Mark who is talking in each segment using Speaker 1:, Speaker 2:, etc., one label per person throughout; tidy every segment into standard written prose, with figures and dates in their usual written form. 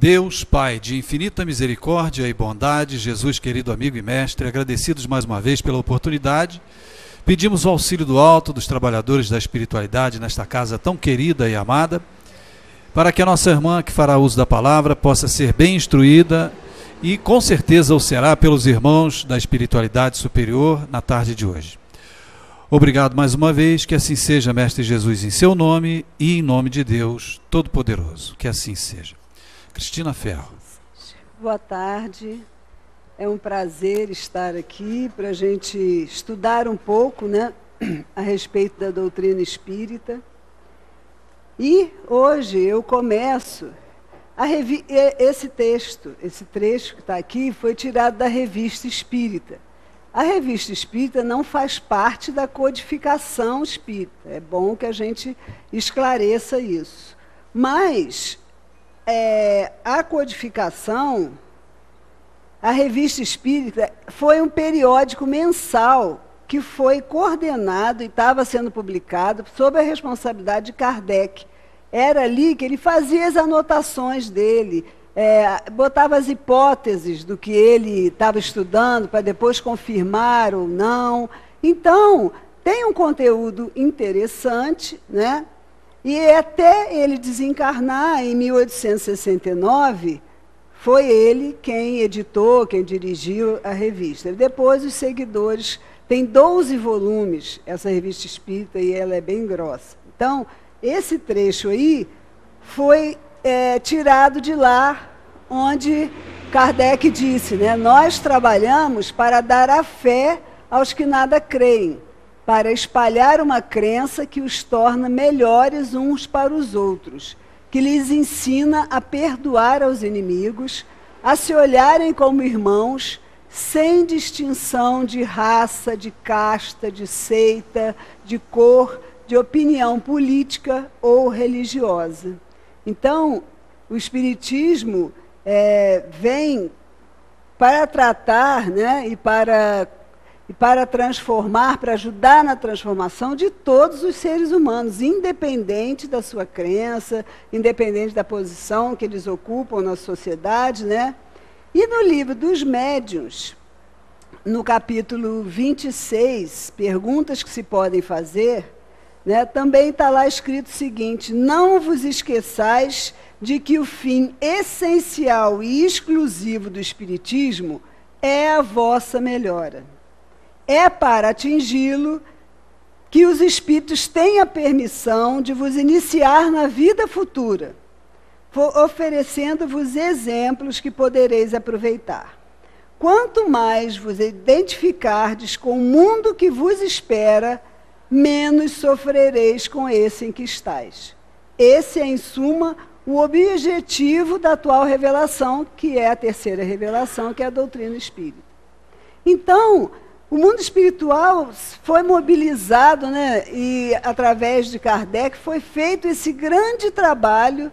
Speaker 1: Deus, Pai, de infinita misericórdia e bondade, Jesus, querido amigo e mestre, agradecidos mais uma vez pela oportunidade, pedimos o auxílio do alto dos trabalhadores da espiritualidade nesta casa tão querida e amada, para que a nossa irmã que fará uso da palavra possa ser bem instruída e com certeza o será pelos irmãos da espiritualidade superior na tarde de hoje. Obrigado mais uma vez, que assim seja, Mestre Jesus, em seu nome e em nome de Deus Todo-Poderoso, que assim seja. Cristina Ferro.
Speaker 2: Boa tarde, é um prazer estar aqui para a gente estudar um pouco, né, a respeito da doutrina espírita. E hoje eu começo esse texto, esse trecho que está aqui, foi tirado da Revista Espírita. A Revista Espírita não faz parte da codificação espírita, é bom que a gente esclareça isso. Mas a codificação, a Revista Espírita, foi um periódico mensal que foi coordenado e estava sendo publicado sob a responsabilidade de Kardec. Era ali que ele fazia as anotações dele, botava as hipóteses do que ele estava estudando para depois confirmar ou não. Então, tem um conteúdo interessante, né? E até ele desencarnar em 1869, foi ele quem editou, quem dirigiu a revista. Depois os seguidores, tem 12 volumes essa Revista Espírita e ela é bem grossa. Então, esse trecho aí foi tirado de lá, onde Kardec disse, né, nós trabalhamos para dar a fé aos que nada creem, para espalhar uma crença que os torna melhores uns para os outros, que lhes ensina a perdoar aos inimigos, a se olharem como irmãos, sem distinção de raça, de casta, de seita, de cor, de opinião política ou religiosa. Então, o Espiritismo vem para tratar, né, e para transformar, para ajudar na transformação de todos os seres humanos, independente da sua crença, independente da posição que eles ocupam na sociedade, né? E no livro dos médiuns, no capítulo 26, perguntas que se podem fazer, né, também está lá escrito o seguinte: não vos esqueçais de que o fim essencial e exclusivo do Espiritismo é a vossa melhora. É para atingi-lo que os espíritos têm a permissão de vos iniciar na vida futura, oferecendo-vos exemplos que podereis aproveitar. Quanto mais vos identificardes com o mundo que vos espera, menos sofrereis com esse em que estáis. Esse é, em suma, o objetivo da atual revelação, que é a terceira revelação, que é a doutrina espírita. Então, o mundo espiritual foi mobilizado, né, e através de Kardec foi feito esse grande trabalho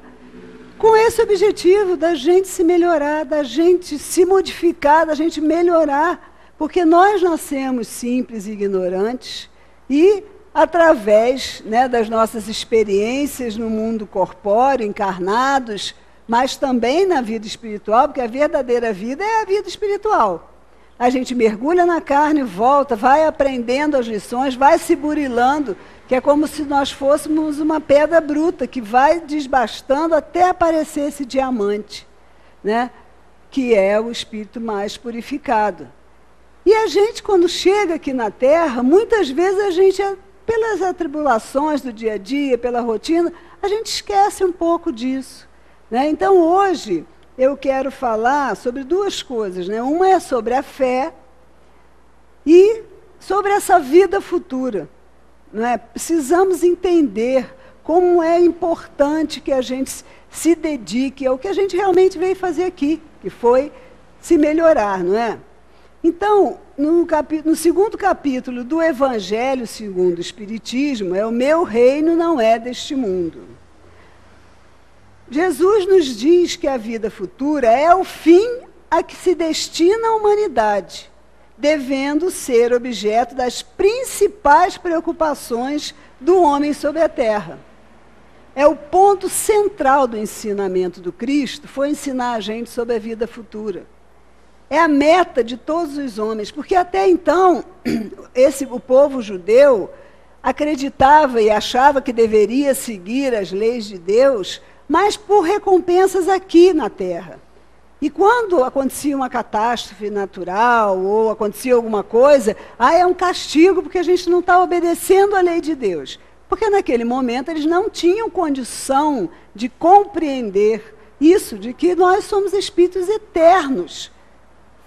Speaker 2: com esse objetivo da gente se melhorar, da gente se modificar, da gente melhorar, porque nós nascemos simples e ignorantes e, através, né, das nossas experiências no mundo corpóreo, encarnados, mas também na vida espiritual, porque a verdadeira vida é a vida espiritual. A gente mergulha na carne, volta, vai aprendendo as lições, vai se burilando, que é como se nós fôssemos uma pedra bruta, que vai desbastando até aparecer esse diamante, né, que é o espírito mais purificado. E a gente, quando chega aqui na Terra, muitas vezes a gente, pelas atribulações do dia a dia, pela rotina, a gente esquece um pouco disso, né? Então, hoje, eu quero falar sobre duas coisas, né? Uma é sobre a fé e sobre essa vida futura, não é? Precisamos entender como é importante que a gente se dedique ao que a gente realmente veio fazer aqui, que foi se melhorar, não é? Então, no segundo capítulo do Evangelho segundo o Espiritismo, é o meu reino não é deste mundo. Jesus nos diz que a vida futura é o fim a que se destina a humanidade, devendo ser objeto das principais preocupações do homem sobre a terra. É o ponto central do ensinamento do Cristo, foi ensinar a gente sobre a vida futura. É a meta de todos os homens, porque até então, o povo judeu acreditava e achava que deveria seguir as leis de Deus, mas por recompensas aqui na terra. E quando acontecia uma catástrofe natural ou acontecia alguma coisa, é um castigo porque a gente não está obedecendo a lei de Deus. Porque naquele momento eles não tinham condição de compreender isso, de que nós somos espíritos eternos.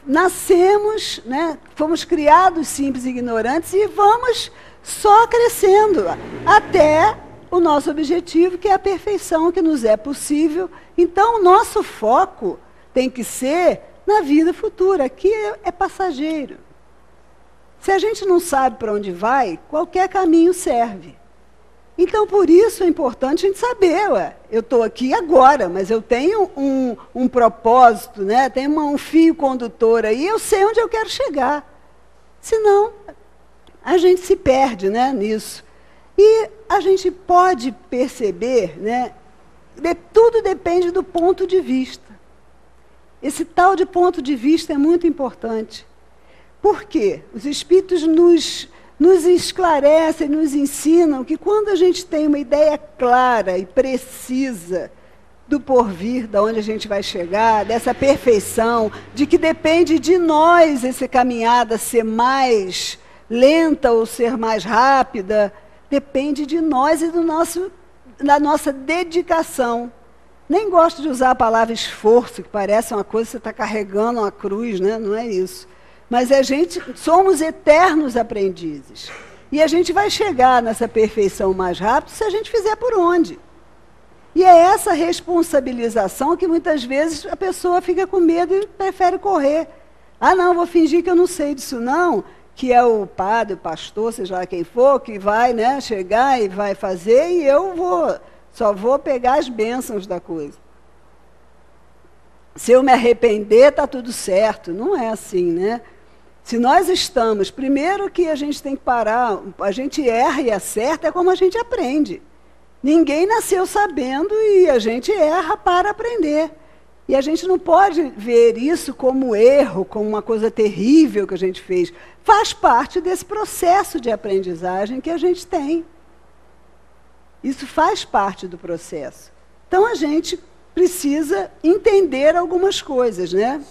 Speaker 2: Nascemos, né, fomos criados simples e ignorantes e vamos só crescendo até o nosso objetivo, que é a perfeição que nos é possível. Então, o nosso foco tem que ser na vida futura. Aqui é passageiro. Se a gente não sabe para onde vai, qualquer caminho serve. Então, por isso é importante a gente saber, eu estou aqui agora, mas eu tenho um propósito, né? Tenho um fio condutor aí, eu sei onde eu quero chegar. Senão, a gente se perde, né, nisso. E a gente pode perceber, né, tudo depende do ponto de vista. Esse tal de ponto de vista é muito importante. Por quê? Os espíritos nos esclarecem, nos ensinam que quando a gente tem uma ideia clara e precisa do porvir, de onde a gente vai chegar, dessa perfeição, de que depende de nós essa caminhada ser mais lenta ou ser mais rápida, depende de nós e da nossa dedicação. Nem gosto de usar a palavra esforço, que parece uma coisa que você está carregando uma cruz, né? Não é isso. Mas somos eternos aprendizes. E a gente vai chegar nessa perfeição mais rápido se a gente fizer por onde. E é essa responsabilização que muitas vezes a pessoa fica com medo e prefere correr. Não, vou fingir que eu não sei disso não, que é o padre, o pastor, seja lá quem for, que vai, né, chegar e vai fazer, e eu só vou pegar as bênçãos da coisa. Se eu me arrepender, está tudo certo. Não é assim, né? Se nós estamos, primeiro que a gente tem que parar, a gente erra e acerta, é como a gente aprende. Ninguém nasceu sabendo e a gente erra para aprender. E a gente não pode ver isso como erro, como uma coisa terrível que a gente fez. Faz parte desse processo de aprendizagem que a gente tem. Isso faz parte do processo. Então, a gente precisa entender algumas coisas, né?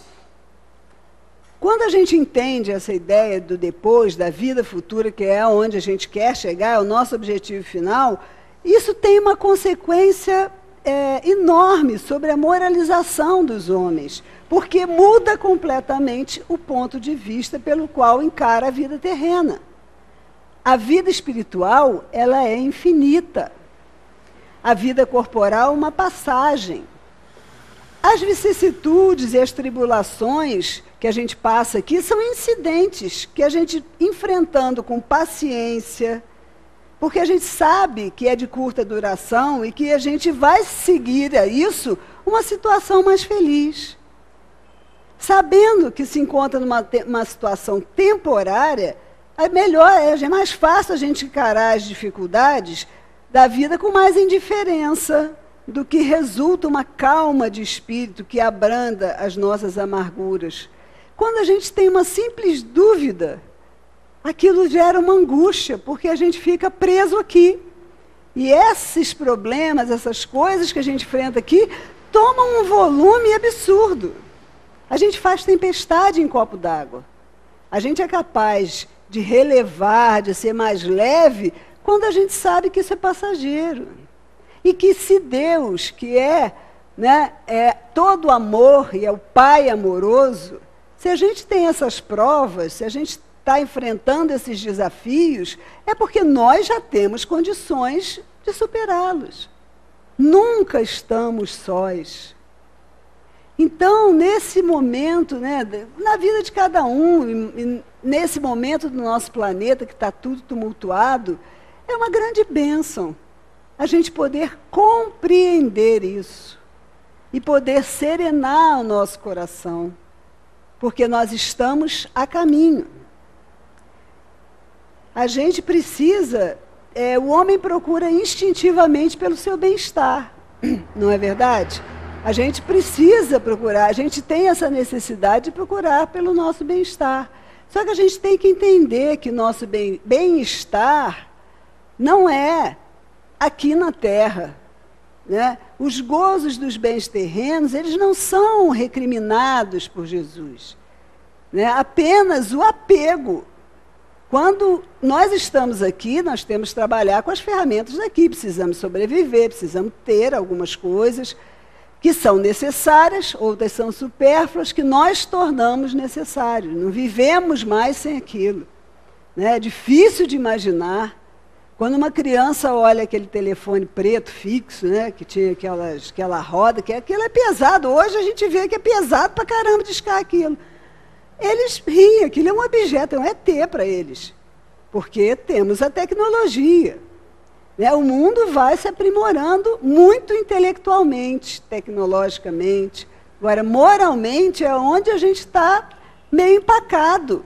Speaker 2: Quando a gente entende essa ideia do depois, da vida futura, que é onde a gente quer chegar, é o nosso objetivo final, isso tem uma consequência enorme sobre a moralização dos homens, porque muda completamente o ponto de vista pelo qual encara a vida terrena. A vida espiritual, ela é infinita. A vida corporal, uma passagem. As vicissitudes e as tribulações que a gente passa aqui são incidentes que a gente, enfrentando com paciência, porque a gente sabe que é de curta duração e que a gente vai seguir a isso uma situação mais feliz. Sabendo que se encontra numa situação temporária, é mais fácil a gente encarar as dificuldades da vida com mais indiferença, do que resulta uma calma de espírito que abranda as nossas amarguras. Quando a gente tem uma simples dúvida, aquilo gera uma angústia, porque a gente fica preso aqui. E esses problemas, essas coisas que a gente enfrenta aqui, tomam um volume absurdo. A gente faz tempestade em copo d'água. A gente é capaz de relevar, de ser mais leve, quando a gente sabe que isso é passageiro. E que se Deus, que é todo amor e é o Pai amoroso, se a gente tem essas provas, se a gente está enfrentando esses desafios, é porque nós já temos condições de superá-los. Nunca estamos sós. Então, nesse momento, na vida de cada um, nesse momento do nosso planeta, que está tudo tumultuado, é uma grande bênção a gente poder compreender isso e poder serenar o nosso coração, porque nós estamos a caminho. A gente precisa o homem procura instintivamente pelo seu bem-estar, não é verdade? A gente precisa procurar, a gente tem essa necessidade de procurar pelo nosso bem-estar. Só que a gente tem que entender que nosso bem-estar não é aqui na Terra, né? Os gozos dos bens terrenos, eles não são recriminados por Jesus, né? Apenas o apego. Quando nós estamos aqui, nós temos que trabalhar com as ferramentas daqui, precisamos sobreviver, precisamos ter algumas coisas que são necessárias, outras são supérfluas, que nós tornamos necessários. Não vivemos mais sem aquilo, né? É difícil de imaginar. Quando uma criança olha aquele telefone preto fixo, né, que tinha aquela roda, que aquilo é pesado. Hoje a gente vê que é pesado pra caramba discar aquilo. Eles riem, aquilo é um objeto, é um ET para eles, porque temos a tecnologia, né? O mundo vai se aprimorando muito intelectualmente, tecnologicamente. Agora, moralmente, é onde a gente está meio empacado.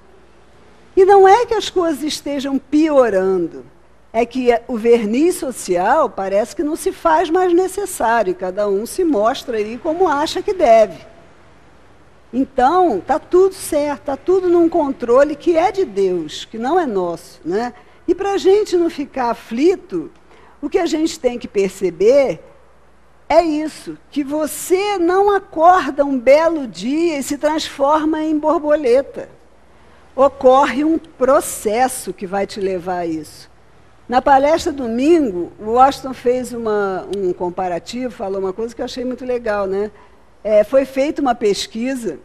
Speaker 2: E não é que as coisas estejam piorando, é que o verniz social parece que não se faz mais necessário, cada um se mostra aí como acha que deve. Então, está tudo certo, está tudo num controle que é de Deus, que não é nosso, né? E para a gente não ficar aflito, o que a gente tem que perceber é isso, que você não acorda um belo dia e se transforma em borboleta. Ocorre um processo que vai te levar a isso. Na palestra domingo, o Washington fez um comparativo, falou uma coisa que eu achei muito legal, né? Foi feita uma pesquisa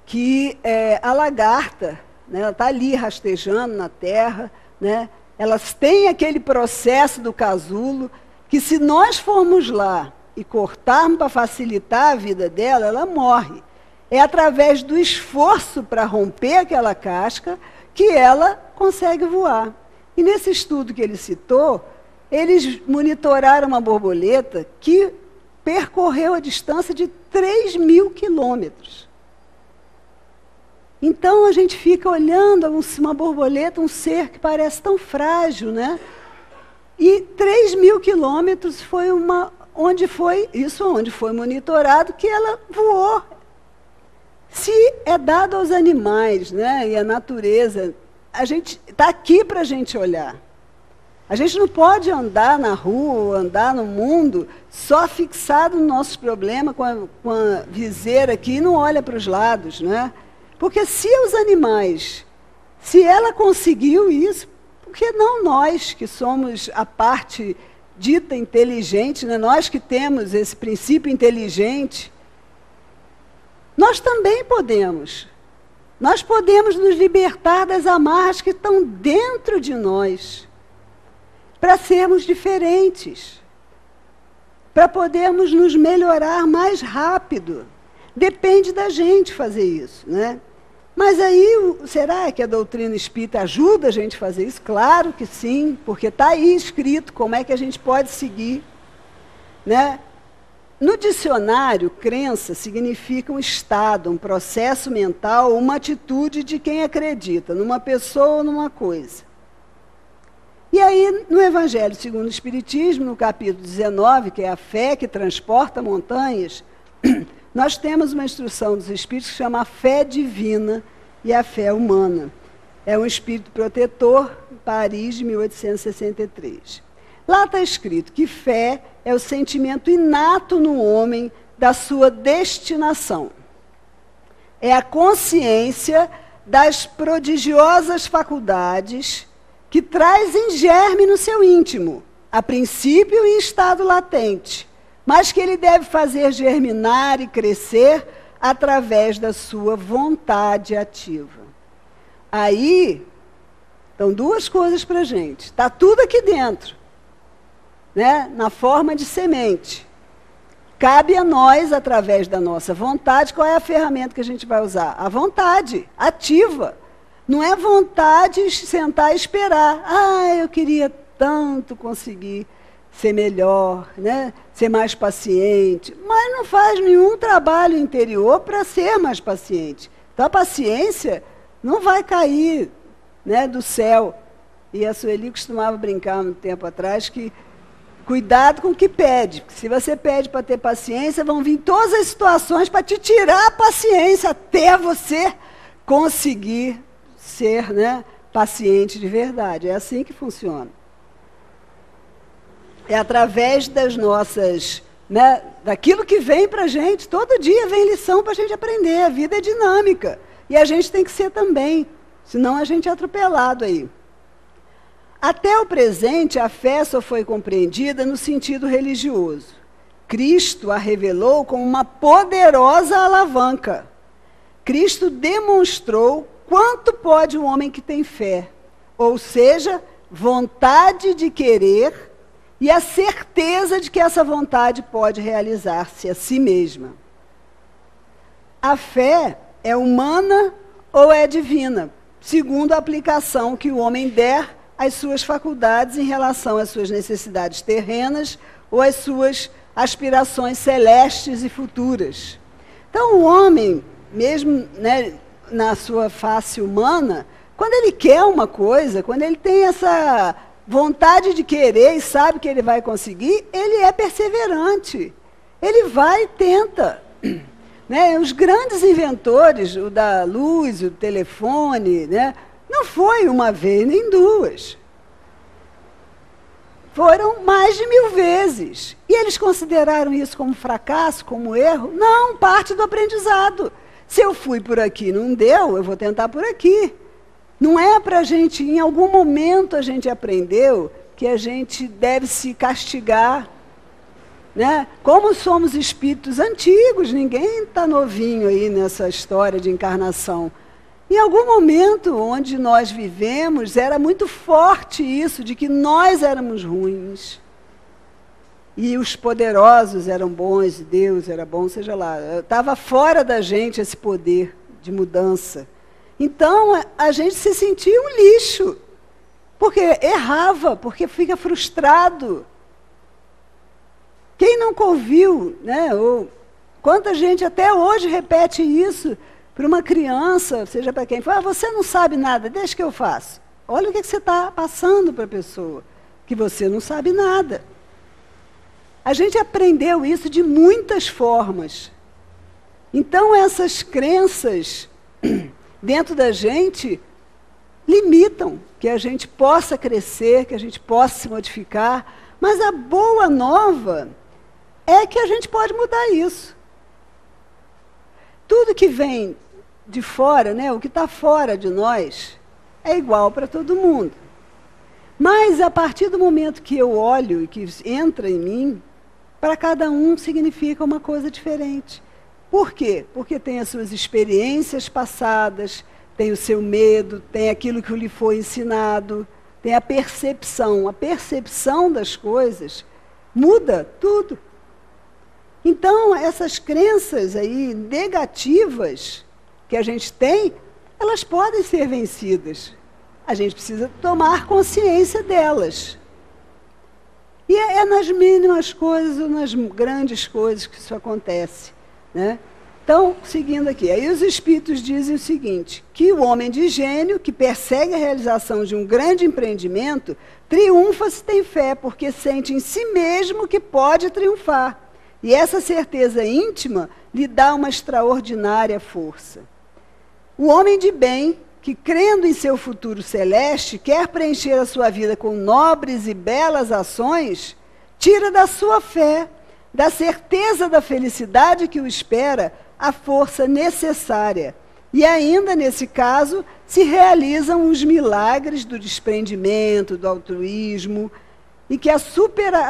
Speaker 2: que a lagarta, né, ela está ali rastejando na terra, né? Elas têm aquele processo do casulo, que se nós formos lá e cortarmos para facilitar a vida dela, ela morre. É através do esforço para romper aquela casca que ela consegue voar. E nesse estudo que ele citou, eles monitoraram uma borboleta que percorreu a distância de 3.000 quilômetros. Então a gente fica olhando uma borboleta, um ser que parece tão frágil, né? E 3.000 quilômetros foi onde foi monitorado que ela voou. Se é dado aos animais, né, e à natureza, a gente está aqui para a gente olhar. A gente não pode andar na rua ou andar no mundo só fixado nos nossos problemas com a viseira aqui e não olha para os lados, né? Porque se os animais, se ela conseguiu isso, por que não nós, que somos a parte dita inteligente, né? Nós que temos esse princípio inteligente, nós também podemos. Nós podemos nos libertar das amarras que estão dentro de nós, para sermos diferentes, para podermos nos melhorar mais rápido. Depende da gente fazer isso, né? Mas aí, será que a doutrina espírita ajuda a gente a fazer isso? Claro que sim, porque está aí escrito como é que a gente pode seguir, né? No dicionário, crença significa um estado, um processo mental, uma atitude de quem acredita, numa pessoa ou numa coisa. E aí, no Evangelho segundo o Espiritismo, no capítulo 19, que é a fé que transporta montanhas, nós temos uma instrução dos Espíritos que chama a fé divina e a fé humana. É um espírito protetor, Paris, de 1863. Lá está escrito que fé é o sentimento inato no homem da sua destinação. É a consciência das prodigiosas faculdades que traz em germe no seu íntimo, a princípio em estado latente, mas que ele deve fazer germinar e crescer através da sua vontade ativa. Aí, estão duas coisas para a gente. Está tudo aqui dentro, né? Na forma de semente. Cabe a nós, através da nossa vontade, qual é a ferramenta que a gente vai usar? A vontade ativa. Não é vontade de sentar e esperar. Ah, eu queria tanto conseguir ser melhor, né? Ser mais paciente. Mas não faz nenhum trabalho interior para ser mais paciente. Então a paciência não vai cair, né, do céu. E a Sueli costumava brincar um tempo atrás que cuidado com o que pede. Porque se você pede para ter paciência, vão vir todas as situações para te tirar a paciência até você conseguir ser, né, paciente de verdade. É assim que funciona. É através das nossas, né, daquilo que vem para a gente. Todo dia vem lição para a gente aprender. A vida é dinâmica. E a gente tem que ser também. Senão a gente é atropelado aí. Até o presente, a fé só foi compreendida no sentido religioso. Cristo a revelou como uma poderosa alavanca. Cristo demonstrou quanto pode o homem que tem fé, ou seja, vontade de querer e a certeza de que essa vontade pode realizar-se a si mesma. A fé é humana ou é divina, segundo a aplicação que o homem der às suas faculdades em relação às suas necessidades terrenas ou às suas aspirações celestes e futuras. Então, o homem, mesmo, né, na sua face humana, quando ele quer uma coisa, quando ele tem essa vontade de querer e sabe que ele vai conseguir, ele é perseverante. Ele vai e tenta. Né? Os grandes inventores, o da luz, o telefone, né? Não foi uma vez, nem duas. Foram mais de 1000 vezes. E eles consideraram isso como fracasso, como erro? Não, parte do aprendizado. Se eu fui por aqui e não deu, eu vou tentar por aqui. Não é para a gente, em algum momento a gente aprendeu que a gente deve se castigar. Né? Como somos espíritos antigos, ninguém está novinho aí nessa história de encarnação. Em algum momento onde nós vivemos, era muito forte isso, de que nós éramos ruins. E os poderosos eram bons, e Deus era bom, seja lá. Estava fora da gente esse poder de mudança. Então, a gente se sentia um lixo. Porque errava, porque fica frustrado. Quem nunca ouviu, né? Ou, quanta gente até hoje repete isso para uma criança, seja para quem for, você não sabe nada, deixa que eu faço. Olha o que você está passando para a pessoa, que você não sabe nada. A gente aprendeu isso de muitas formas. Então, essas crenças dentro da gente limitam que a gente possa crescer, que a gente possa se modificar, mas a boa nova é que a gente pode mudar isso. Tudo que vem de fora, né, o que está fora de nós, é igual para todo mundo. Mas, a partir do momento que eu olho e que entra em mim, para cada um significa uma coisa diferente. Por quê? Porque tem as suas experiências passadas, tem o seu medo, tem aquilo que lhe foi ensinado, tem a percepção. A percepção das coisas muda tudo. Então, essas crenças aí negativas que a gente tem, elas podem ser vencidas. A gente precisa tomar consciência delas. E é nas mínimas coisas ou nas grandes coisas que isso acontece. Né? Então, seguindo aqui, aí os espíritos dizem o seguinte, que o homem de gênio, que persegue a realização de um grande empreendimento, triunfa se tem fé, porque sente em si mesmo que pode triunfar. E essa certeza íntima lhe dá uma extraordinária força. O homem de bem, que crendo em seu futuro celeste, quer preencher a sua vida com nobres e belas ações, tira da sua fé, da certeza da felicidade que o espera, a força necessária. E ainda, nesse caso, se realizam os milagres do desprendimento, do altruísmo, e que a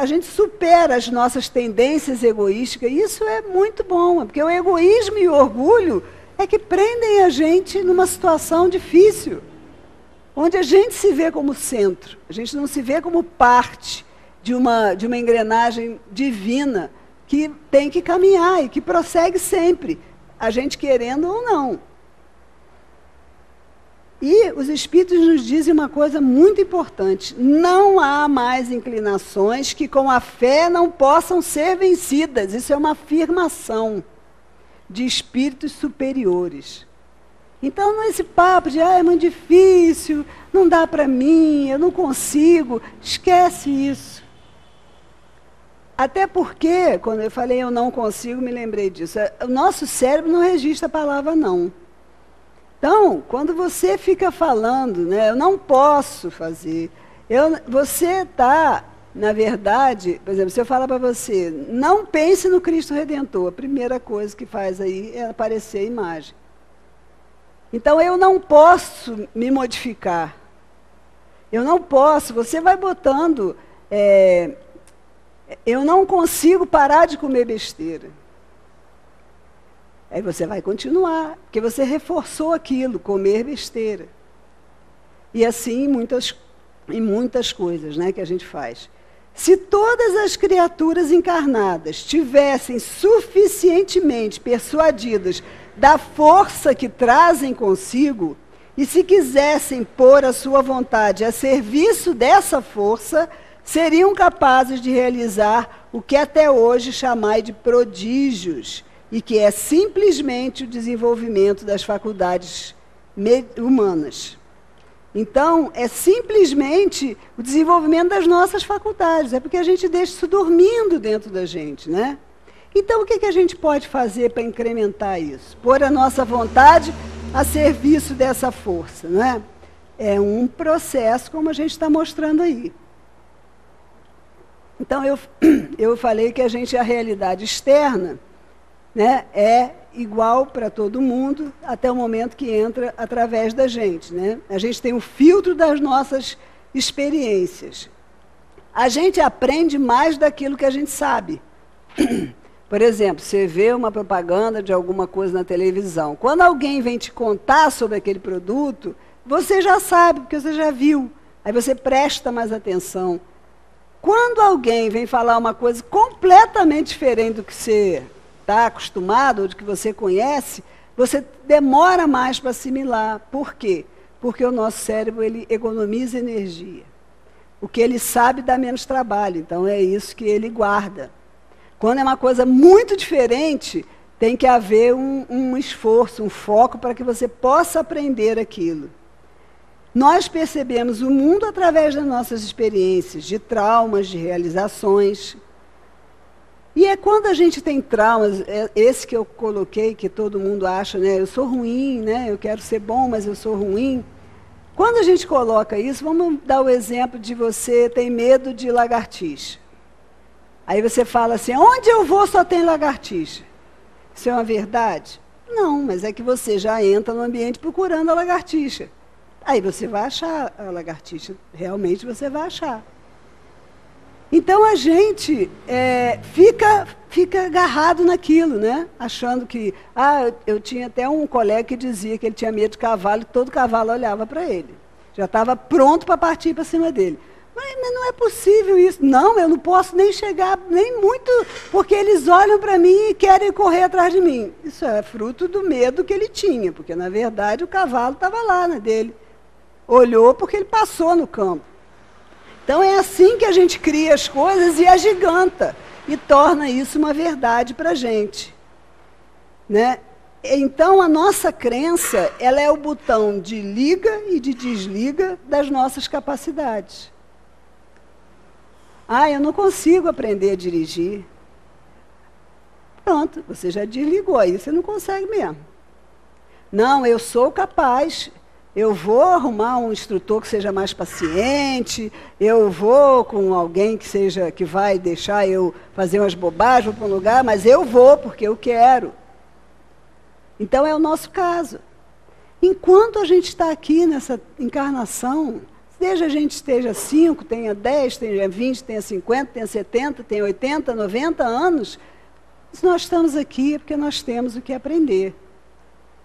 Speaker 2: gente supera as nossas tendências egoísticas. Isso é muito bom, porque o egoísmo e o orgulho é que prendem a gente numa situação difícil, onde a gente se vê como centro, a gente não se vê como parte de uma engrenagem divina que tem que caminhar e que prossegue sempre, a gente querendo ou não. E os espíritos nos dizem uma coisa muito importante: não há mais inclinações que com a fé não possam ser vencidas. Isso é uma afirmação de espíritos superiores. Então, não é esse papo de, é muito difícil, não dá para mim, eu não consigo. Esquece isso. Até porque, quando eu falei eu não consigo, me lembrei disso. O nosso cérebro não registra a palavra não. Então, quando você fica falando, né, eu não posso fazer, você está, na verdade, por exemplo, se eu falar para você, não pense no Cristo Redentor, a primeira coisa que faz aí é aparecer a imagem. Então, eu não posso me modificar. Eu não posso, você vai botando, eu não consigo parar de comer besteira. Aí você vai continuar, porque você reforçou aquilo, comer besteira. E assim em muitas coisas, né, que a gente faz. Se todas as criaturas encarnadas tivessem suficientemente persuadidas da força que trazem consigo, e se quisessem pôr a sua vontade a serviço dessa força, seriam capazes de realizar o que até hoje chamai de prodígios, e que é simplesmente o desenvolvimento das faculdades humanas. Então, é simplesmente o desenvolvimento das nossas faculdades, é porque a gente deixa isso dormindo dentro da gente, né? Então, o que a gente pode fazer para incrementar isso? Pôr a nossa vontade a serviço dessa força, não é? É um processo, como a gente está mostrando aí. Então, eu falei que a realidade externa, né, é igual para todo mundo, até o momento que entra através da gente, né? A gente tem um filtro das nossas experiências. A gente aprende mais daquilo que a gente sabe. Por exemplo, você vê uma propaganda de alguma coisa na televisão. Quando alguém vem te contar sobre aquele produto, você já sabe, porque você já viu. Aí você presta mais atenção. Quando alguém vem falar uma coisa completamente diferente do que você está acostumado, ou do que você conhece, você demora mais para assimilar. Por quê? Porque o nosso cérebro ele economiza energia. O que ele sabe dá menos trabalho, então é isso que ele guarda. Quando é uma coisa muito diferente, tem que haver um esforço, um foco para que você possa aprender aquilo. Nós percebemos o mundo através das nossas experiências, de traumas, de realizações. E é quando a gente tem traumas, esse que eu coloquei, que todo mundo acha, né, eu sou ruim, né, eu quero ser bom, mas eu sou ruim. Quando a gente coloca isso, vamos dar o exemplo de você tem medo de lagartixa. Aí você fala assim, onde eu vou só tem lagartixa. Isso é uma verdade? Não, mas é que você já entra no ambiente procurando a lagartixa. Aí você vai achar a lagartixa, realmente você vai achar. Então a gente fica agarrado naquilo, né? Achando que... eu tinha até um colega que dizia que ele tinha medo de cavalo, e todo cavalo olhava para ele. Já estava pronto para partir para cima dele. Mas não é possível isso. Não, eu não posso nem chegar, nem muito, porque eles olham para mim e querem correr atrás de mim. Isso é fruto do medo que ele tinha, porque, na verdade, o cavalo estava lá, né, dele. Olhou porque ele passou no campo. Então, é assim que a gente cria as coisas e agiganta, e torna isso uma verdade para a gente. Né? Então, a nossa crença, ela é o botão de liga e de desliga das nossas capacidades. Eu não consigo aprender a dirigir. Pronto, você já desligou, aí você não consegue mesmo. Não, eu sou capaz, eu vou arrumar um instrutor que seja mais paciente, eu vou com alguém que vai deixar eu fazer umas bobagens, vou para um lugar, mas eu vou porque eu quero. Então é o nosso caso. Enquanto a gente está aqui nessa encarnação, seja a gente esteja 5, tenha 10, tenha 20, tenha 50, tenha 70, tenha 80, 90 anos, se nós estamos aqui é porque nós temos o que aprender.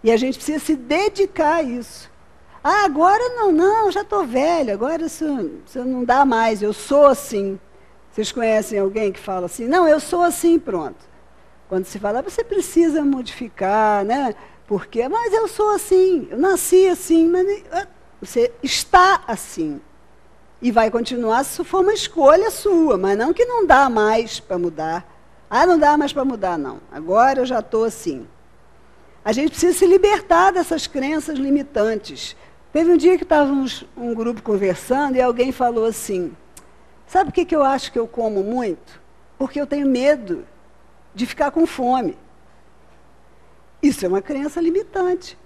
Speaker 2: E a gente precisa se dedicar a isso. Agora não, já estou velha, agora isso não dá mais, eu sou assim. Vocês conhecem alguém que fala assim? Não, eu sou assim, pronto. Quando se fala, você precisa modificar, né? Porque, mas eu sou assim, eu nasci assim, mas você está assim. E vai continuar se for uma escolha sua, mas não que não dá mais para mudar. Não dá mais para mudar, não. Agora eu já estou assim. A gente precisa se libertar dessas crenças limitantes. Teve um dia que estávamos um grupo conversando e alguém falou assim, sabe por que eu acho que eu como muito? Porque eu tenho medo de ficar com fome. Isso é uma crença limitante.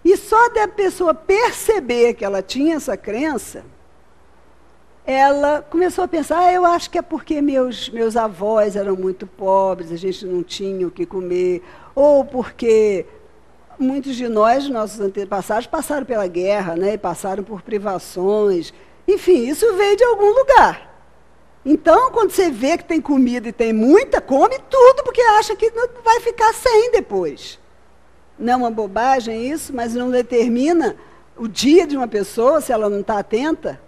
Speaker 2: E só da pessoa perceber que ela tinha essa crença, ela começou a pensar, eu acho que é porque meus avós eram muito pobres, a gente não tinha o que comer, ou porque muitos de nós, nossos antepassados, passaram pela guerra, né, e passaram por privações. Enfim, isso veio de algum lugar. Então, quando você vê que tem comida e tem muita, come tudo, porque acha que não vai ficar sem depois. Não é uma bobagem isso, mas não determina o dia de uma pessoa, se ela não está atenta.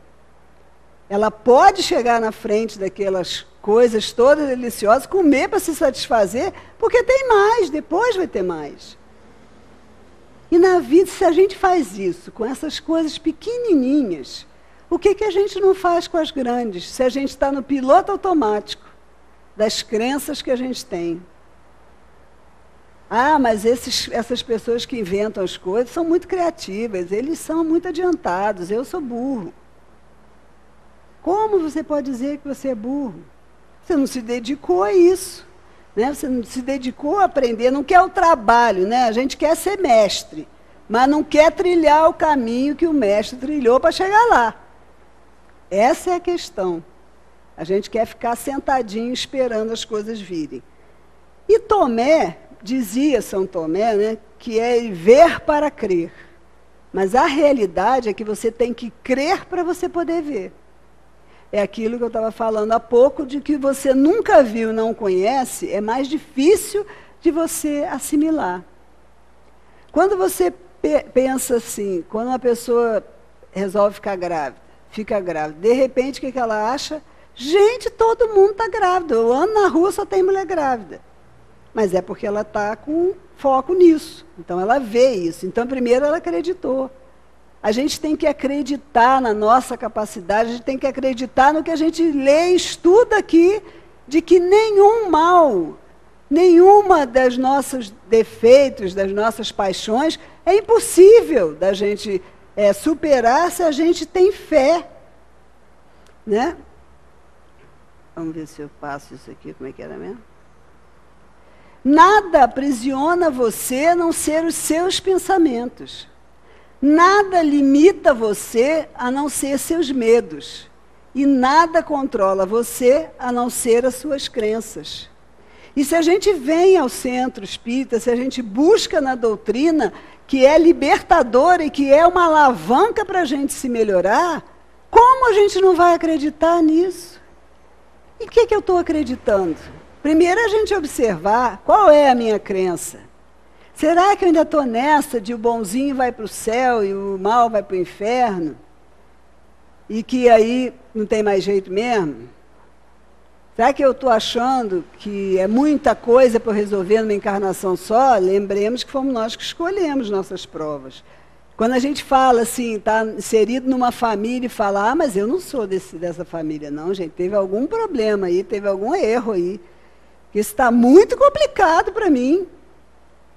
Speaker 2: Ela pode chegar na frente daquelas coisas todas deliciosas, comer para se satisfazer, porque tem mais, depois vai ter mais. E na vida, se a gente faz isso, com essas coisas pequenininhas, o que a gente não faz com as grandes, se a gente está no piloto automático das crenças que a gente tem? Ah, mas essas pessoas que inventam as coisas são muito criativas, eles são muito adiantados, eu sou burro. Como você pode dizer que você é burro? Você não se dedicou a isso, né? Você não se dedicou a aprender, não quer o trabalho, né? A gente quer ser mestre, mas não quer trilhar o caminho que o mestre trilhou para chegar lá. Essa é a questão. A gente quer ficar sentadinho esperando as coisas virem. E Tomé, dizia São Tomé, né, que é ver para crer. Mas a realidade é que você tem que crer para você poder ver. É aquilo que eu estava falando há pouco, de que você nunca viu, não conhece, é mais difícil de você assimilar. Quando você pensa assim, quando uma pessoa resolve ficar grávida, fica grávida, de repente o que ela acha? Gente, todo mundo está grávida, eu ando na rua, só tem mulher grávida. Mas é porque ela está com foco nisso, então ela vê isso. Então primeiro ela acreditou. A gente tem que acreditar na nossa capacidade, a gente tem que acreditar no que a gente lê e estuda aqui, de que nenhum mal, nenhuma das nossos defeitos, das nossas paixões, é impossível da gente superar se a gente tem fé. Né? Vamos ver se eu passo isso aqui, como é que era mesmo? Nada aprisiona você a não ser os seus pensamentos. Nada limita você a não ser seus medos. E nada controla você a não ser as suas crenças. E se a gente vem ao centro espírita, se a gente busca na doutrina, que é libertadora e que é uma alavanca para a gente se melhorar, como a gente não vai acreditar nisso? E o que eu estou acreditando? Primeiro a gente observar qual é a minha crença. Será que eu ainda estou nessa de o bonzinho vai para o céu e o mal vai para o inferno? E que aí não tem mais jeito mesmo? Será que eu estou achando que é muita coisa para eu resolver numa encarnação só? Lembremos que fomos nós que escolhemos nossas provas. Quando a gente fala assim, está inserido numa família e fala, mas eu não sou dessa família, não, gente. Teve algum problema aí, teve algum erro aí. Isso está muito complicado para mim.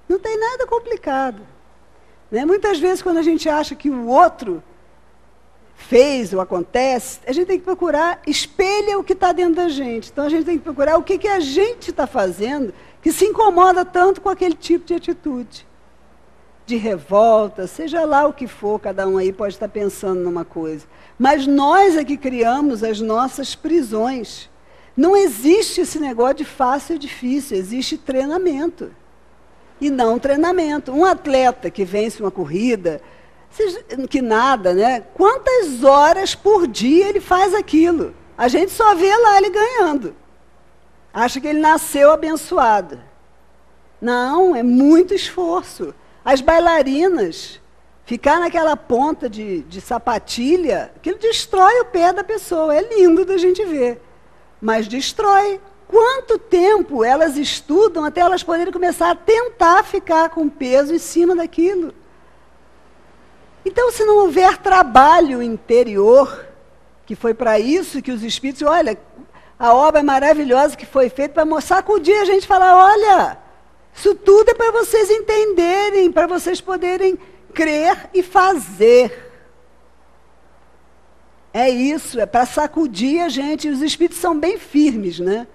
Speaker 2: Não tem nada complicado. Né? Muitas vezes, quando a gente acha que o outro fez ou acontece, a gente tem que procurar, espelha o que está dentro da gente. Então, a gente tem que procurar o que a gente está fazendo que se incomoda tanto com aquele tipo de atitude. De revolta, seja lá o que for, cada um aí pode estar pensando numa coisa. Mas nós é que criamos as nossas prisões. Não existe esse negócio de fácil e difícil, existe treinamento. E não treinamento. Um atleta que vence uma corrida, que nada, né? Quantas horas por dia ele faz aquilo? A gente só vê lá ele ganhando. Acha que ele nasceu abençoado. Não, é muito esforço. As bailarinas, ficar naquela ponta de sapatilha, aquilo destrói o pé da pessoa. É lindo da gente ver, mas destrói. Quanto tempo elas estudam até elas poderem começar a tentar ficar com peso em cima daquilo? Então, se não houver trabalho interior, que foi para isso que os espíritos, olha, a obra maravilhosa que foi feita para sacudir a gente e falar, olha, Isso tudo é para vocês entenderem, para vocês poderem crer e fazer. É isso, é para sacudir a gente. E os espíritos são bem firmes, né?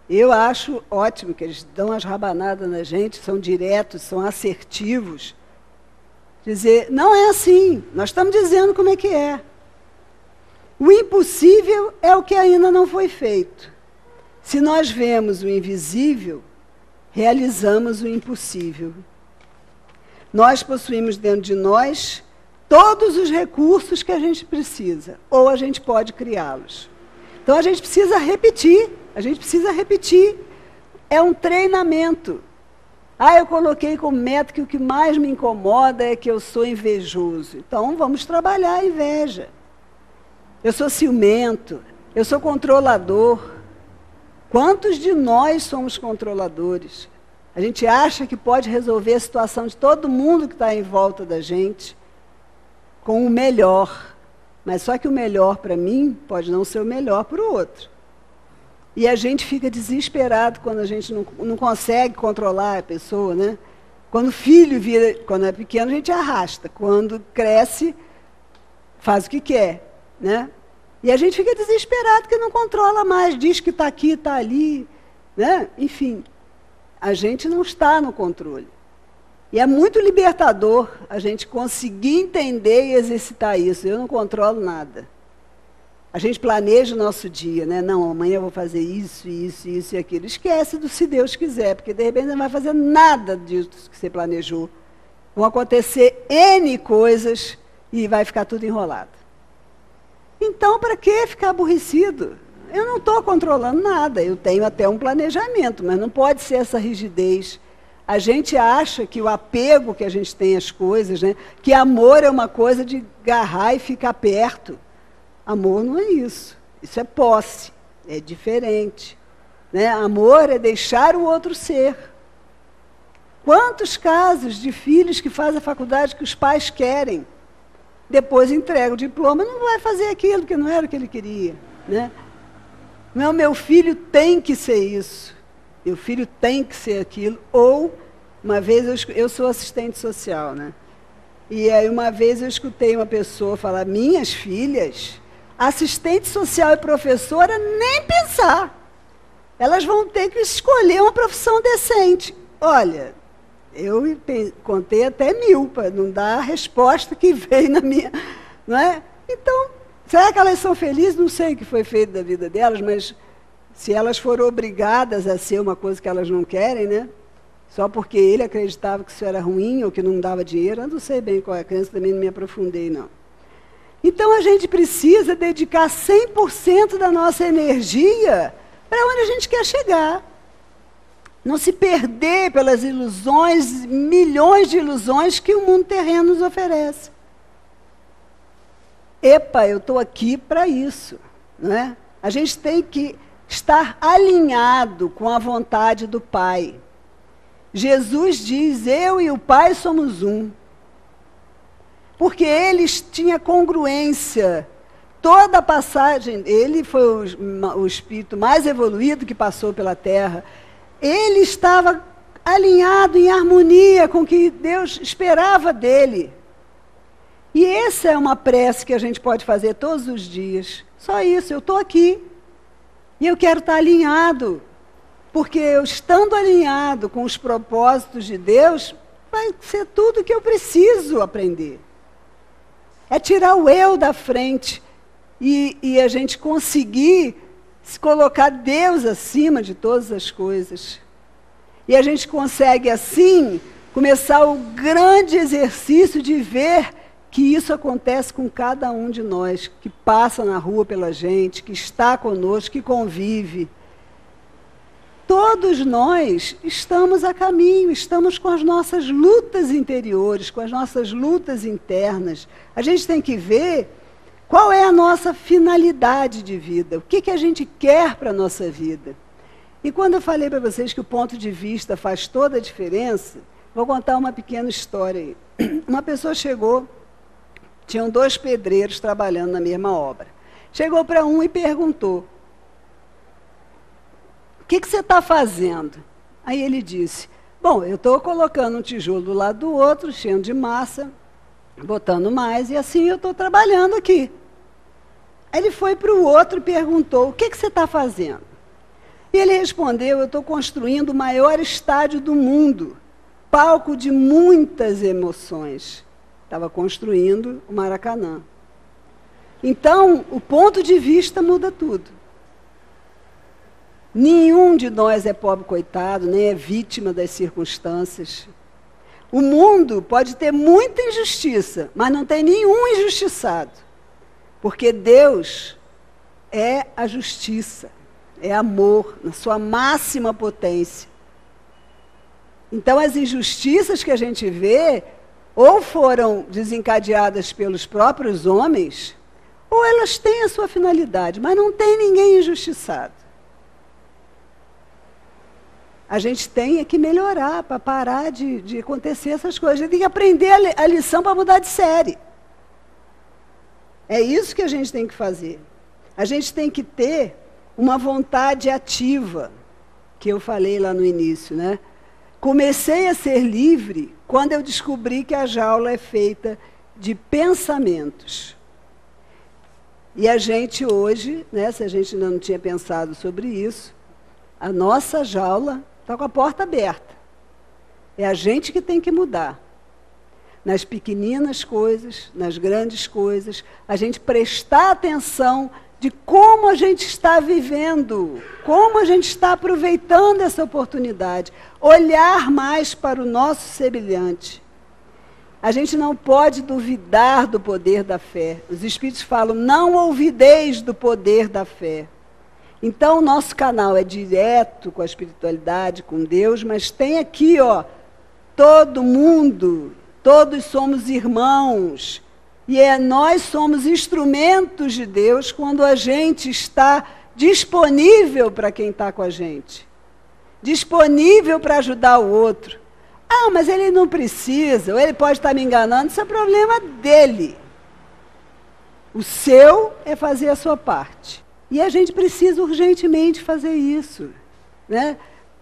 Speaker 2: Eu acho ótimo que eles dão as rabanadas na gente, são diretos, são assertivos. Dizer, não é assim, nós estamos dizendo como é que é. O impossível é o que ainda não foi feito. Se nós vemos o invisível, realizamos o impossível. Nós possuímos dentro de nós todos os recursos que a gente precisa, ou a gente pode criá-los. Então a gente precisa repetir. É um treinamento. Eu coloquei como meta que o que mais me incomoda é que eu sou invejoso. Então vamos trabalhar a inveja. Eu sou ciumento, eu sou controlador. Quantos de nós somos controladores? A gente acha que pode resolver a situação de todo mundo que está em volta da gente com o melhor. Mas só que o melhor para mim pode não ser o melhor para o outro. E a gente fica desesperado quando a gente não consegue controlar a pessoa, né? Quando o filho vira, quando é pequeno, a gente arrasta. Quando cresce, faz o que quer, né? E a gente fica desesperado porque não controla mais, diz que está aqui, está ali, né? Enfim, a gente não está no controle. E é muito libertador a gente conseguir entender e exercitar isso. Eu não controlo nada. A gente planeja o nosso dia, né? Não, amanhã eu vou fazer isso, isso, isso e aquilo. Esquece do se Deus quiser, porque de repente não vai fazer nada disso que você planejou. Vão acontecer N coisas e vai ficar tudo enrolado. Então, para que ficar aborrecido? Eu não estou controlando nada, eu tenho até um planejamento, mas não pode ser essa rigidez. A gente acha que o apego que a gente tem às coisas, né? Que amor é uma coisa de agarrar e ficar perto. Amor não é isso. Isso é posse. É diferente. Né? Amor é deixar o outro ser. Quantos casos de filhos que fazem a faculdade que os pais querem, depois entregam o diploma, não vai fazer aquilo que não era o que ele queria. Né? Não, meu filho tem que ser isso. Meu filho tem que ser aquilo. Ou, uma vez, eu sou assistente social, né? E aí uma vez eu escutei uma pessoa falar, minhas filhas, assistente social e professora, nem pensar. Elas vão ter que escolher uma profissão decente. Olha, eu contei até 1000, para não dar a resposta que veio na minha... Não é? Então, será que elas são felizes? Não sei o que foi feito da vida delas, mas se elas foram obrigadas a ser uma coisa que elas não querem, né? Só porque ele acreditava que isso era ruim ou que não dava dinheiro, eu não sei bem qual é a crença, também não me aprofundei, não. Então, a gente precisa dedicar 100% da nossa energia para onde a gente quer chegar. Não se perder pelas ilusões, milhões de ilusões que o mundo terreno nos oferece. Epa, eu estou aqui para isso. Não é? A gente tem que estar alinhado com a vontade do Pai. Jesus diz, eu e o Pai somos um. Porque eles tinham congruência. Toda a passagem, ele foi o espírito mais evoluído que passou pela Terra. Ele estava alinhado em harmonia com o que Deus esperava dele. E essa é uma prece que a gente pode fazer todos os dias. Só isso, eu estou aqui. E eu quero estar alinhado. Porque eu estando alinhado com os propósitos de Deus, vai ser tudo que eu preciso aprender. É tirar o eu da frente e a gente conseguir se colocar Deus acima de todas as coisas. E a gente consegue, assim, começar o grande exercício de ver que isso acontece com cada um de nós, que passa na rua pela gente, que está conosco, que convive. Todos nós estamos a caminho, estamos com as nossas lutas interiores, com as nossas lutas internas. A gente tem que ver qual é a nossa finalidade de vida, o que a gente quer para a nossa vida. E quando eu falei para vocês que o ponto de vista faz toda a diferença, vou contar uma pequena história aí. Uma pessoa chegou, tinham 2 pedreiros trabalhando na mesma obra. Chegou para um e perguntou, o que você está fazendo? Aí ele disse, Bom, eu estou colocando um tijolo do lado do outro, cheio de massa, botando mais, e assim eu estou trabalhando aqui. Aí ele foi para o outro e perguntou, o que você está fazendo? E ele respondeu, eu estou construindo o maior estádio do mundo, palco de muitas emoções. Estava construindo o Maracanã. Então, o ponto de vista muda tudo. Nenhum de nós é pobre coitado, nem é vítima das circunstâncias. O mundo pode ter muita injustiça, mas não tem nenhum injustiçado. Porque Deus é a justiça, é amor, na sua máxima potência. Então, as injustiças que a gente vê, ou foram desencadeadas pelos próprios homens, ou elas têm a sua finalidade, mas não tem ninguém injustiçado. A gente tem que melhorar para parar de acontecer essas coisas. A gente tem que aprender a lição para mudar de série. É isso que a gente tem que fazer. A gente tem que ter uma vontade ativa, que eu falei lá no início, né? Comecei a ser livre quando eu descobri que a jaula é feita de pensamentos. E a gente hoje, né, se a gente ainda não tinha pensado sobre isso, a nossa jaula está com a porta aberta. É a gente que tem que mudar. Nas pequeninas coisas, nas grandes coisas, a gente prestar atenção de como a gente está vivendo, como a gente está aproveitando essa oportunidade. Olhar mais para o nosso semelhante. A gente não pode duvidar do poder da fé. Os Espíritos falam, não ouvideis do poder da fé. Então, o nosso canal é direto com a espiritualidade, com Deus, mas tem aqui, ó, todo mundo, todos somos irmãos. E nós somos instrumentos de Deus quando a gente está disponível para quem está com a gente. Disponível para ajudar o outro. Ah, mas ele não precisa, ou ele pode estar me enganando, isso é problema dele. O seu é fazer a sua parte. E a gente precisa urgentemente fazer isso, né?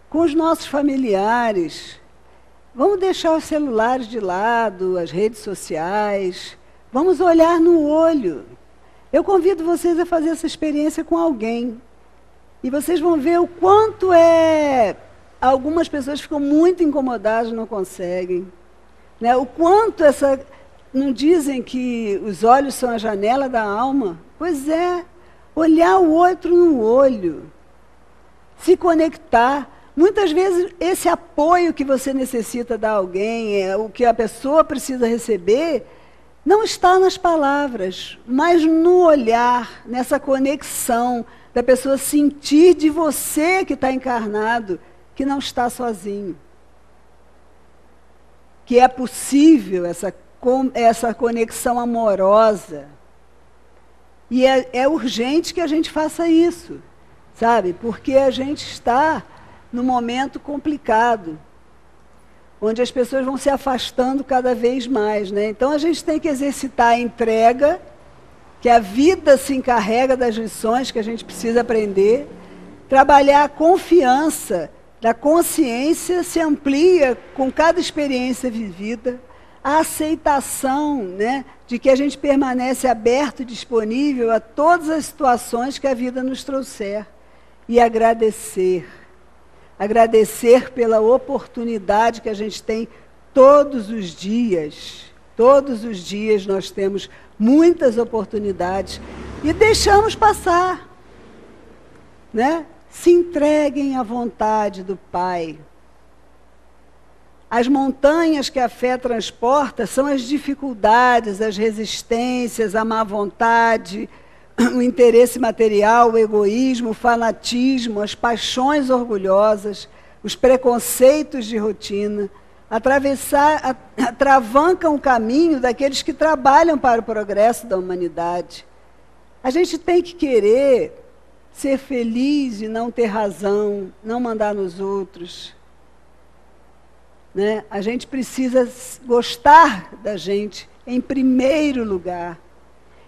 Speaker 2: Com os nossos familiares. Vamos deixar os celulares de lado, as redes sociais. Vamos olhar no olho. Eu convido vocês a fazer essa experiência com alguém. E vocês vão ver o quanto é... Algumas pessoas ficam muito incomodadas, não conseguem. Né? O quanto essa... Não dizem que os olhos são a janela da alma? Pois é. Olhar o outro no olho. Se conectar. Muitas vezes esse apoio que você necessita dar a alguém, o que a pessoa precisa receber, não está nas palavras, mas no olhar, nessa conexão da pessoa sentir de você que está encarnado, que não está sozinho. Que é possível essa conexão amorosa. E é urgente que a gente faça isso, sabe? Porque a gente está num momento complicado, onde as pessoas vão se afastando cada vez mais, né? Então a gente tem que exercitar a entrega, que a vida se encarrega das lições que a gente precisa aprender, trabalhar a confiança, da consciência se amplia com cada experiência vivida, a aceitação, né, de que a gente permanece aberto e disponível a todas as situações que a vida nos trouxer. E agradecer. Agradecer pela oportunidade que a gente tem todos os dias. Todos os dias nós temos muitas oportunidades e deixamos passar. Né? Se entreguem à vontade do Pai. As montanhas que a fé transporta são as dificuldades, as resistências, a má vontade, o interesse material, o egoísmo, o fanatismo, as paixões orgulhosas, os preconceitos de rotina, atravancam o caminho daqueles que trabalham para o progresso da humanidade. A gente tem que querer ser feliz e não ter razão, não mandar nos outros. Né? A gente precisa gostar da gente em primeiro lugar.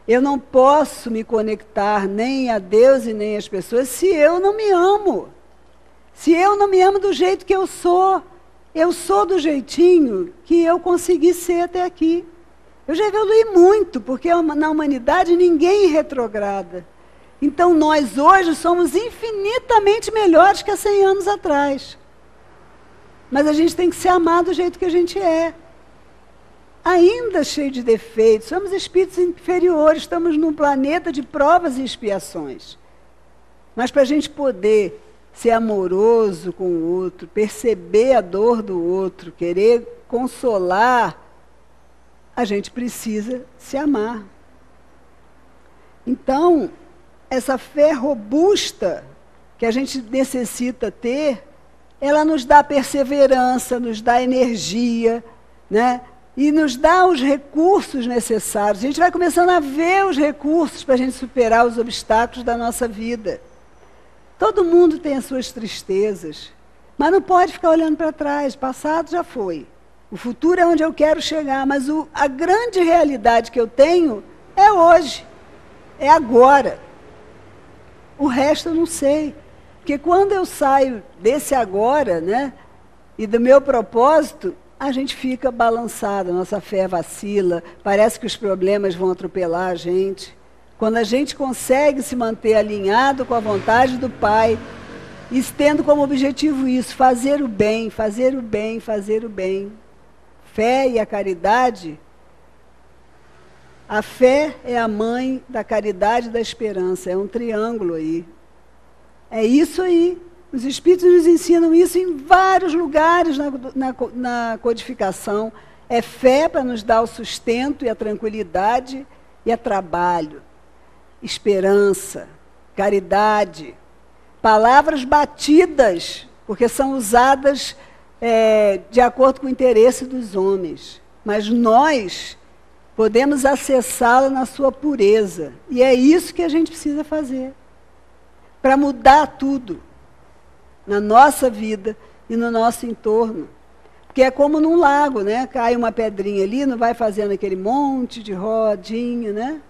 Speaker 2: Eu não posso me conectar nem a Deus e nem às pessoas se eu não me amo. Se eu não me amo do jeito que eu sou. eu sou do jeitinho que eu consegui ser até aqui. Eu já evolui muito, porque na humanidade ninguém retrograda. Então nós hoje somos infinitamente melhores que há 100 anos atrás. Mas a gente tem que se amar do jeito que a gente é. Ainda cheio de defeitos, somos espíritos inferiores, estamos num planeta de provas e expiações. Mas para a gente poder ser amoroso com o outro, perceber a dor do outro, querer consolar, a gente precisa se amar. Então, essa fé robusta que a gente necessita ter, ela nos dá perseverança, nos dá energia, né? E nos dá os recursos necessários. A gente vai começando a ver os recursos para a gente superar os obstáculos da nossa vida. Todo mundo tem as suas tristezas, mas não pode ficar olhando para trás. O passado já foi. O futuro é onde eu quero chegar, mas a grande realidade que eu tenho é hoje, é agora. O resto eu não sei. Porque quando eu saio desse agora, né, e do meu propósito, a gente fica balançado, a nossa fé vacila, parece que os problemas vão atropelar a gente. Quando a gente consegue se manter alinhado com a vontade do Pai, e tendo como objetivo isso, fazer o bem, fazer o bem, fazer o bem. Fé e a caridade, a fé é a mãe da caridade e da esperança, é um triângulo aí. É isso aí. Os Espíritos nos ensinam isso em vários lugares na codificação. É fé para nos dar o sustento e a tranquilidade, e é trabalho, esperança, caridade, palavras batidas, porque são usadas de acordo com o interesse dos homens. Mas nós podemos acessá-la na sua pureza. E é isso que a gente precisa fazer, para mudar tudo na nossa vida e no nosso entorno. Porque é como num lago, né? Cai uma pedrinha ali, não vai fazendo aquele monte de rodinha, né?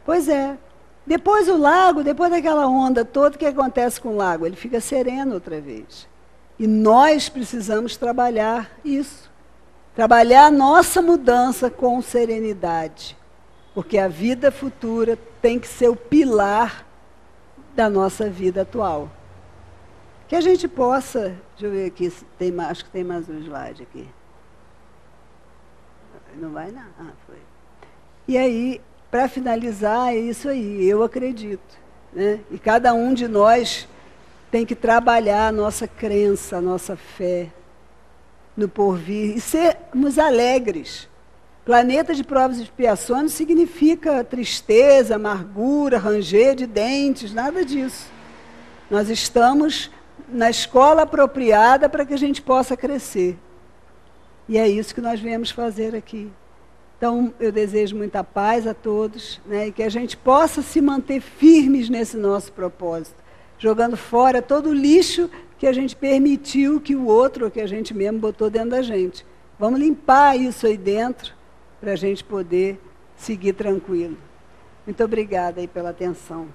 Speaker 2: Pois é. Depois o lago, depois daquela onda toda, o que acontece com o lago? Ele fica sereno outra vez. E nós precisamos trabalhar isso. Trabalhar a nossa mudança com serenidade. Porque a vida futura tem que ser o pilar da nossa vida atual. Que a gente possa, deixa eu ver aqui, acho que tem mais um slide aqui. Não vai não? Ah, foi. E aí, para finalizar, é isso aí, eu acredito. Né? E cada um de nós tem que trabalhar a nossa crença, a nossa fé no porvir. E sermos alegres. Planeta de provas e expiações não significa tristeza, amargura, ranger de dentes, nada disso. Nós estamos na escola apropriada para que a gente possa crescer. E é isso que nós viemos fazer aqui. Então, eu desejo muita paz a todos, né, e que a gente possa se manter firmes nesse nosso propósito, jogando fora todo o lixo que a gente permitiu que o outro, ou que a gente mesmo botou dentro da gente. Vamos limpar isso aí dentro, para a gente poder seguir tranquilo. Muito obrigada aí pela atenção.